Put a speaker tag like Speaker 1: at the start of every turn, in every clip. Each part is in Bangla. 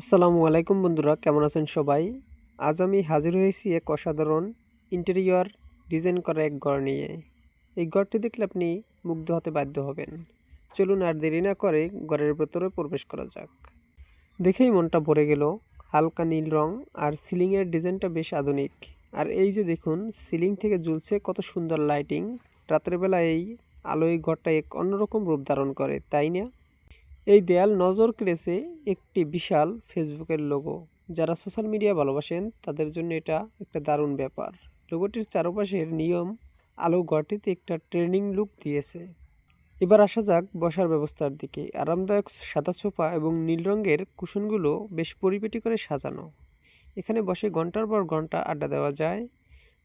Speaker 1: আসসালামু আলাইকুম বন্ধুরা, কেমন আছেন সবাই? আজ আমি হাজির হয়েছি এক অসাধারণ ইন্টেরিয়র ডিজাইন করা এক ঘর নিয়ে। এই ঘরটি দেখলে আপনি মুগ্ধ হতে বাধ্য হবেন। চলুন আর দেরি না করে ঘরের ভেতরে প্রবেশ করা যাক। দেখেই মনটা ভরে গেল। হালকা নীল রং আর সিলিংয়ের ডিজাইনটা বেশ আধুনিক। আর এই যে দেখুন, সিলিং থেকে ঝুলছে কত সুন্দর লাইটিং। রাতের বেলা এই আলোয় ঘরটা এক অন্যরকম রূপ ধারণ করে, তাই না? এই দেয়াল নজর কেড়েছে একটি বিশাল ফেসবুকের লোগো। যারা সোশ্যাল মিডিয়া ভালোবাসেন তাদের জন্য এটা একটা দারুণ ব্যাপার। লোগোটির চারপাশের নিয়ম আলো ঘরটিতে একটা ট্রেনিং লুক দিয়েছে। এবার আসা যাক বসার ব্যবস্থার দিকে। আরামদায়ক সাদা সোফা এবং নীল রঙের কুশনগুলো বেশ পরিপাটি করে সাজানো। এখানে বসে ঘন্টার পর ঘন্টা আড্ডা দেওয়া যায়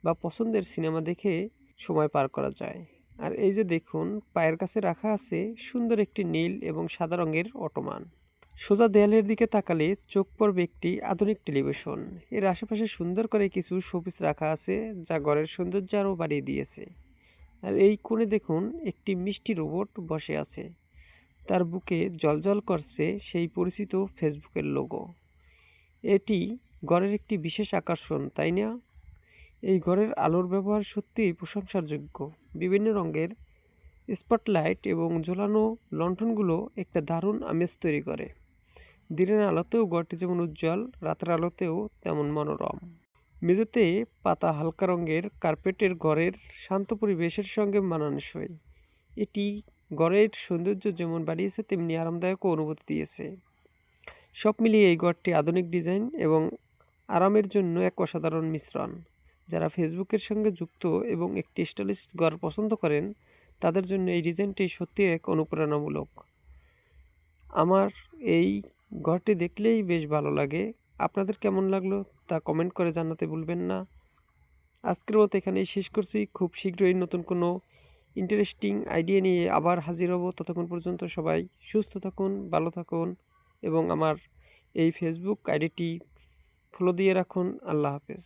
Speaker 1: বা পছন্দের সিনেমা দেখে সময় পার করা যায়। আর এই যে দেখুন, পায়ের কাছে রাখা আছে সুন্দর একটি নীল এবং সাদা রঙের অটোমান। সোজা দেয়ালের দিকে তাকালে চোখ পড়বে একটি আধুনিক টেলিভিশন। এর আশেপাশে সুন্দর করে কিছু শোপিস রাখা আছে, যা ঘরের সৌন্দর্য আরও বাড়িয়ে দিয়েছে। আর এই কোণে দেখুন, একটি মিষ্টি রোবট বসে আছে। তার বুকে জ্বলজ্বল করছে সেই পরিচিত ফেসবুকের লোগো। এটি ঘরের একটি বিশেষ আকর্ষণ, তাই না? এই ঘরের আলোর ব্যবহার সত্যিই প্রশংসার যোগ্য। বিভিন্ন রঙের স্পটলাইট এবং ঝোলানো লণ্ঠনগুলো একটা দারুণ আমেজ তৈরি করে। দিনের আলোতেও ঘরটি যেমন উজ্জ্বল, রাতের আলোতেও তেমন মনোরম। মেঝেতে পাতা হালকা রঙের কার্পেটের ঘরের শান্ত পরিবেশের সঙ্গে মানানসই। এটি ঘরের সৌন্দর্য যেমন বাড়িয়েছে, তেমনি আরামদায়কও অনুভূতি দিয়েছে। সব মিলিয়ে এই ঘরটি আধুনিক ডিজাইন এবং আরামের জন্য এক অসাধারণ মিশ্রণ। যারা ফেসবুকের সঙ্গে যুক্ত এবং একটি স্টাইলিশ ঘর পছন্দ করেন, তাদের জন্য এই ডিজাইনটি সত্যি এক অনুপ্রেরণামূলক। আমার এই ঘরটি দেখলেই বেশ ভালো লাগে। আপনাদের কেমন লাগলো তা কমেন্ট করে জানাতে ভুলবেন না। আজকের মতো এখানেই শেষ করছি। খুব শীঘ্রই নতুন কোনো ইন্টারেস্টিং আইডিয়া নিয়ে আবার হাজির হব। ততক্ষণ পর্যন্ত সবাই সুস্থ থাকুন, ভালো থাকুন এবং আমার এই ফেসবুক আইডিটি ফলো দিয়ে রাখুন। আল্লাহ হাফেজ।